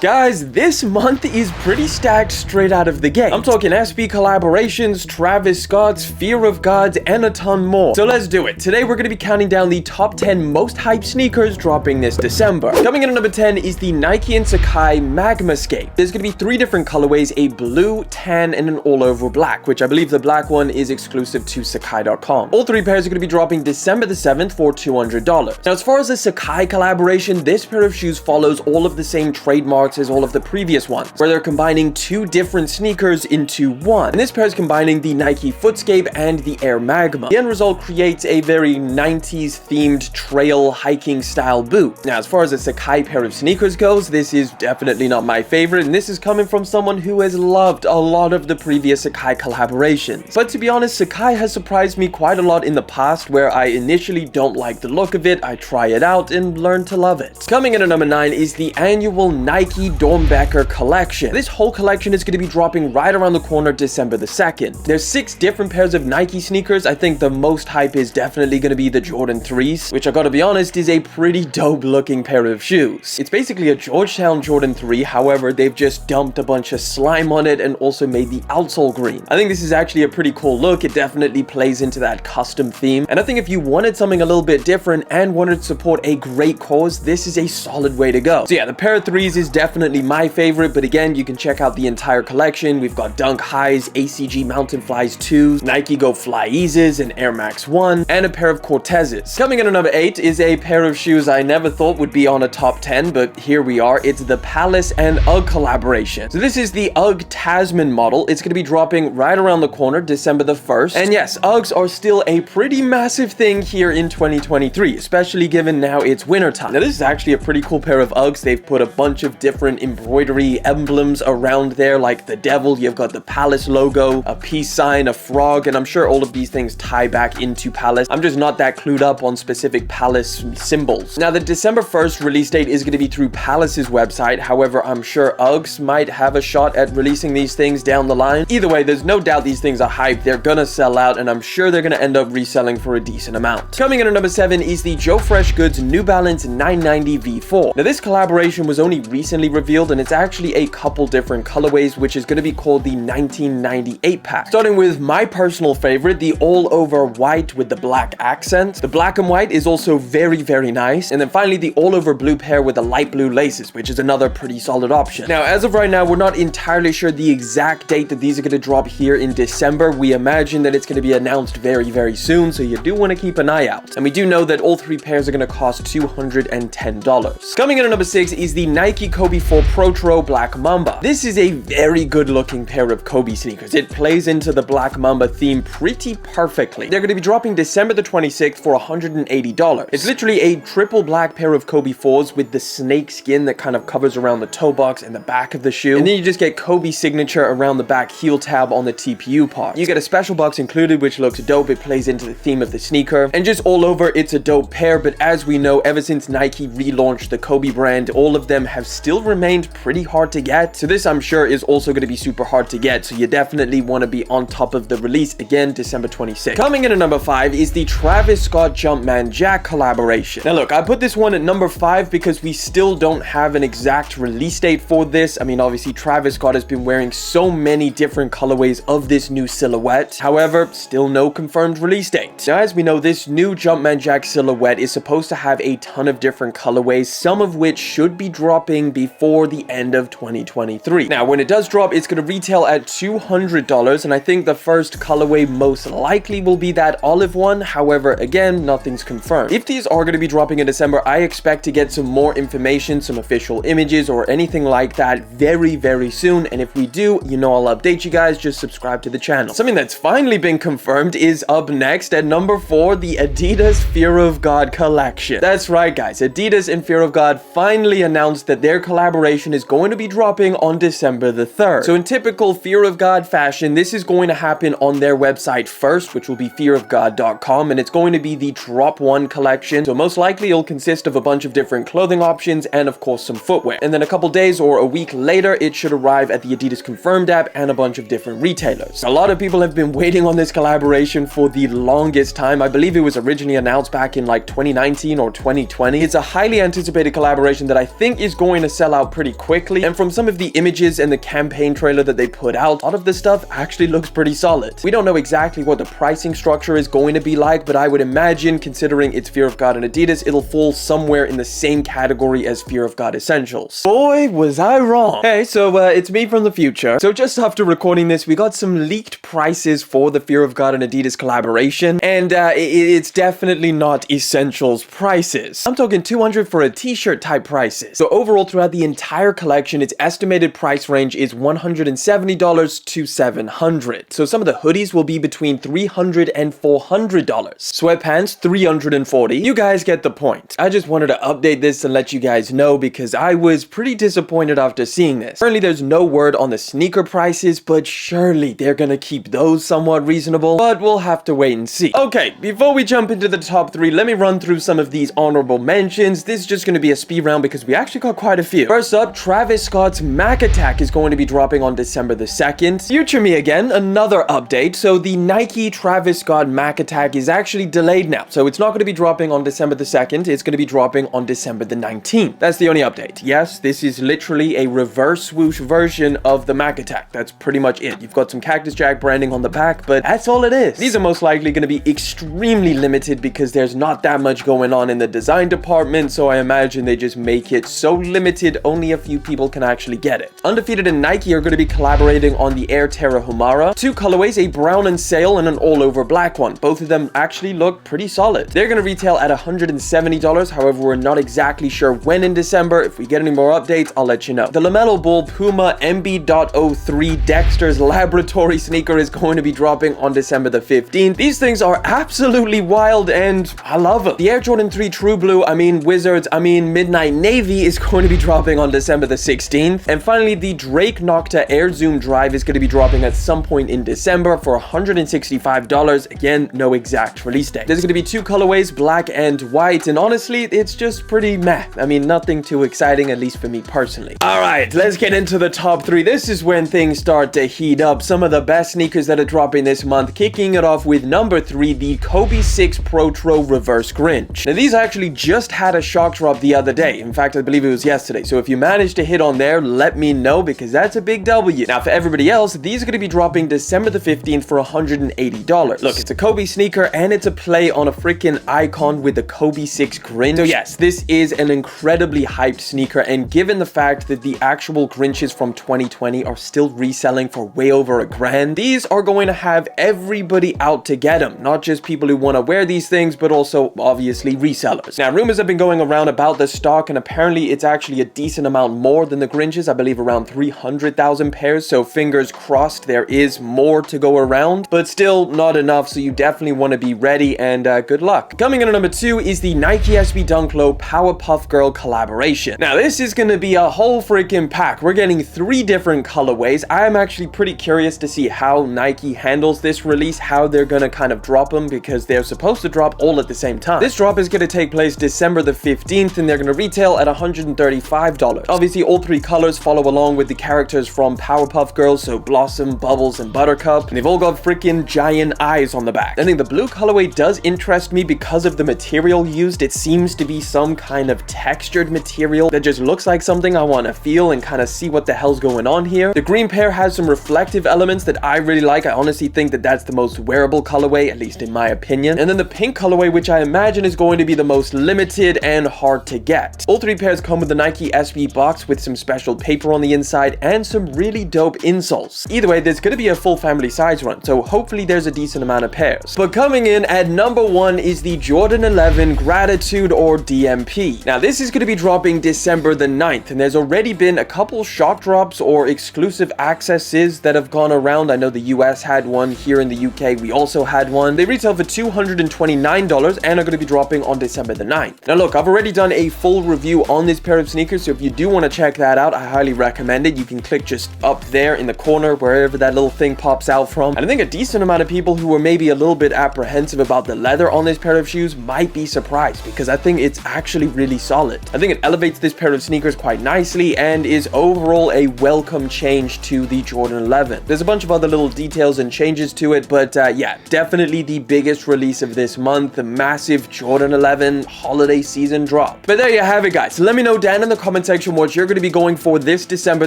Guys, this month is pretty stacked straight out of the gate. I'm talking SB collaborations, Travis Scott's, Fear of God, and a ton more. So let's do it. Today we're going to be counting down the top 10 most hyped sneakers dropping this December. Coming in at number 10 is the Nike and Sacai Magmascape. There's going to be 3 different colorways, a blue, tan, and an all-over black, which I believe the black one is exclusive to Sacai.com. All 3 pairs are going to be dropping December the 7th for $200. Now, as far as the Sacai collaboration, this pair of shoes follows all of the same trademarks as all of the previous ones, where they're combining 2 different sneakers into one. And this pair is combining the Nike Footscape and the Air Magma. The end result creates a very 90s themed trail hiking style boot. Now, as far as a Sacai pair of sneakers goes, this is definitely not my favorite, and this is coming from someone who has loved a lot of the previous Sacai collaborations. But to be honest, Sacai has surprised me quite a lot in the past, where I initially don't like the look of it, I try it out and learn to love it. Coming in at number 9 is the annual Nike Dornbecker collection. This whole collection is going to be dropping right around the corner December the 2nd. There's 6 different pairs of Nike sneakers. I think the most hype is definitely going to be the Jordan 3s, which I gotta be honest is a pretty dope looking pair of shoes. It's basically a Georgetown Jordan 3, however they've just dumped a bunch of slime on it and also made the outsole green. I think this is actually a pretty cool look. It definitely plays into that custom theme, and I think if you wanted something a little bit different and wanted to support a great cause, this is a solid way to go. So yeah, the pair of 3s is definitely my favorite, but again, you can check out the entire collection. We've got Dunk Highs, ACG Mountain Flies 2s, Nike Go Fly Eases, and Air Max 1, and a pair of Cortezes. Coming in at number 8 is a pair of shoes I never thought would be on a top 10, but here we are. It's the Palance and UGG collaboration. So this is the UGG Tasman model. It's going to be dropping right around the corner, December the 1st. And yes, UGGs are still a pretty massive thing here in 2023, especially given now it's wintertime. Now this is actually a pretty cool pair of UGGs. They've put a bunch of different embroidery emblems around there, like the devil, you've got the palace logo, a peace sign, a frog, and I'm sure all of these things tie back into Palace. I'm just not that clued up on specific Palace symbols. Now the December 1st release date is going to be through Palace's website, however I'm sure UGGs might have a shot at releasing these things down the line. Either way, there's no doubt these things are hyped, they're gonna sell out, and I'm sure they're gonna end up reselling for a decent amount. Coming in at number 7 is the Joe Freshgoods New Balance 990 V4. Now this collaboration was only recently revealed, and it's actually a couple different colorways, which is going to be called the 1998 pack. Starting with my personal favorite, the all over white with the black accent. The black and white is also very, very nice. And then finally the all over blue pair with the light blue laces, which is another pretty solid option. Now, as of right now, we're not entirely sure the exact date that these are going to drop here in December. We imagine that it's going to be announced very, very soon, so you do want to keep an eye out. And we do know that all 3 pairs are going to cost $210. Coming in at number 6 is the Nike Kobe 4 Protro Black Mamba. This is a very good looking pair of Kobe sneakers. It plays into the Black Mamba theme pretty perfectly. They're going to be dropping December the 26th for $180. It's literally a triple black pair of Kobe 4s with the snake skin that kind of covers around the toe box and the back of the shoe. And then you just get Kobe signature around the back heel tab on the TPU part. You get a special box included, which looks dope. It plays into the theme of the sneaker. And just all over, it's a dope pair. But as we know, ever since Nike relaunched the Kobe brand, all of them have still remained pretty hard to get. So this, I'm sure, is also going to be super hard to get. So you definitely want to be on top of the release. Again, December 26th. Coming in at number 5 is the Travis Scott Jumpman Jack collaboration. Now look, I put this one at number 5 because we still don't have an exact release date for this. I mean, obviously Travis Scott has been wearing so many different colorways of this new silhouette. However, still no confirmed release date. Now, as we know, this new Jumpman Jack silhouette is supposed to have a ton of different colorways, some of which should be dropping before the end of 2023. Now, when it does drop, it's going to retail at $200, and I think the first colorway most likely will be that olive one. However, again, nothing's confirmed. If these are going to be dropping in December, I expect to get some more information, some official images or anything like that very, very soon. And if we do, you know, I'll update you guys. Just subscribe to the channel. Something that's finally been confirmed is up next at number 4, the Adidas Fear of God collection. That's right, guys. Adidas and Fear of God finally announced that their collaboration is going to be dropping on December the 3rd. So in typical Fear of God fashion, this is going to happen on their website first, which will be fearofgod.com, and it's going to be the Drop 1 collection. So most likely it'll consist of a bunch of different clothing options and of course some footwear. And then a couple days or a week later, it should arrive at the Adidas Confirmed app and a bunch of different retailers. A lot of people have been waiting on this collaboration for the longest time. I believe it was originally announced back in like 2019 or 2020. It's a highly anticipated collaboration that I think is going to sell sell out pretty quickly, and from some of the images and the campaign trailer that they put out, a lot of the stuff actually looks pretty solid. We don't know exactly what the pricing structure is going to be like, but I would imagine, considering it's Fear of God and Adidas, it'll fall somewhere in the same category as Fear of God Essentials. Boy, was I wrong. Hey, so it's me from the future. So just after recording this, we got some leaked prices for the Fear of God and Adidas collaboration, and it's definitely not Essentials prices. I'm talking $200 for a t-shirt type prices. So overall, throughout the entire collection, its estimated price range is $170 to $700. So some of the hoodies will be between $300 and $400. Sweatpants, $340. You guys get the point. I just wanted to update this and let you guys know because I was pretty disappointed after seeing this. Currently, there's no word on the sneaker prices, but surely they're gonna keep those somewhat reasonable, but we'll have to wait and see. Okay, before we jump into the top 3, let me run through some of these honorable mentions. This is just gonna be a speed round because we actually got quite a few. First up, Travis Scott's Mac Attack is going to be dropping on December the 2nd. Future me again, another update. So the Nike Travis Scott Mac Attack is actually delayed now. So it's not going to be dropping on December the 2nd. It's going to be dropping on December the 19th. That's the only update. Yes, this is literally a reverse swoosh version of the Mac Attack. That's pretty much it. You've got some Cactus Jack branding on the back, but that's all it is. These are most likely going to be extremely limited because there's not that much going on in the design department. So I imagine they just make it so limited only a few people can actually get it. Undefeated and Nike are going to be collaborating on the Air TERRA HUMARA. 2 colorways, a brown and sail and an all-over black one. Both of them actually look pretty solid. They're going to retail at $170. However, we're not exactly sure when in December. If we get any more updates, I'll let you know. The LaMelo Ball Puma MB.03 Dexters Laboratory sneaker is going to be dropping on December the 15th. These things are absolutely wild and I love them. The Air Jordan 3 True Blue, Midnight Navy is going to be dropping on December the 16th. And finally, the Drake Nocta Air Zoom Drive is going to be dropping at some point in December for $165. Again, no exact release date. There's going to be 2 colorways, black and white, and honestly, it's just pretty meh. Nothing too exciting, at least for me personally. All right, let's get into the top 3. This is when things start to heat up. Some of the best sneakers that are dropping this month, kicking it off with number 3, the Kobe 6 Protro Reverse Grinch. Now, these actually just had a shock drop the other day. In fact, I believe it was yesterday. So if you managed to hit on there, let me know because that's a big W. Now, for everybody else, these are going to be dropping December the 15th for $180. Look, it's a Kobe sneaker and it's a play on a freaking icon with the Kobe 6 Grinch. So yes, this is an incredibly hyped sneaker, and given the fact that the actual Grinches from 2020 are still reselling for way over $1,000, these are going to have everybody out to get them. Not just people who want to wear these things, but also obviously resellers. Now, rumors have been going around about the stock, and apparently it's actually a decent amount more than the Grinches. I believe around 300,000 pairs, so fingers crossed there is more to go around, but still not enough, so you definitely want to be ready, and good luck. Coming in at number 2 is the Nike SB Dunk Low Powerpuff Girl collaboration. Now, this is going to be a whole freaking pack. We're getting 3 different colorways. I'm actually pretty curious to see how Nike handles this release, how they're going to kind of drop them, because they're supposed to drop all at the same time. This drop is going to take place December the 15th, and they're going to retail at $135. Obviously, all 3 colors follow along with the characters from Powerpuff Girls, so Blossom, Bubbles, and Buttercup, and they've all got freaking giant eyes on the back. I think the blue colorway does interest me because of the material used. It seems to be some kind of textured material that just looks like something I want to feel and kind of see what the hell's going on here. The green pair has some reflective elements that I really like. I honestly think that that's the most wearable colorway, at least in my opinion. And then the pink colorway, which I imagine is going to be the most limited and hard to get. All 3 pairs come with the Nike SB box with some special paper on the inside and some really dope insoles. Either way, there's going to be a full family size run, so hopefully there's a decent amount of pairs. But coming in at number 1 is the Jordan 11 Gratitude or DMP. Now, this is going to be dropping December the 9th, and there's already been a couple shock drops or exclusive accesses that have gone around. I know the US had one. Here in the UK, we also had one. They retail for $229 and are going to be dropping on December the 9th. Now, look, I've already done a full review on this pair of sneakers, so if you do want to check that out, I highly recommend it. You can click just up there in the corner, wherever that little thing pops out from. And I think a decent amount of people who were maybe a little bit apprehensive about the leather on this pair of shoes might be surprised, because I think it's actually really solid. I think it elevates this pair of sneakers quite nicely and is overall a welcome change to the Jordan 11. There's a bunch of other little details and changes to it, but yeah, definitely the biggest release of this month, the massive Jordan 11 holiday season drop. But there you have it, guys. Let me know down in the comments comment section what you're going to be going for this December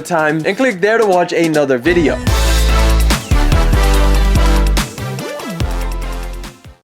time and click there to watch another video.